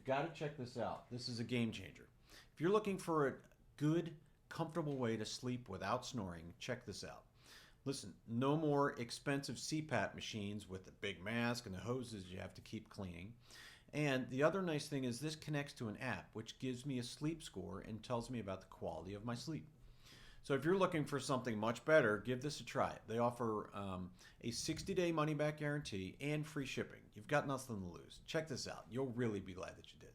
got to check this out. This is a game changer. If you're looking for a good, comfortable way to sleep without snoring, check this out. Listen, no more expensive CPAP machines with the big mask and the hoses you have to keep cleaning. And the other nice thing is this connects to an app which gives me a sleep score and tells me about the quality of my sleep. So if you're looking for something much better, give this a try. They offer a 60-day money-back guarantee and free shipping. You've got nothing to lose. Check this out. You'll really be glad that you did.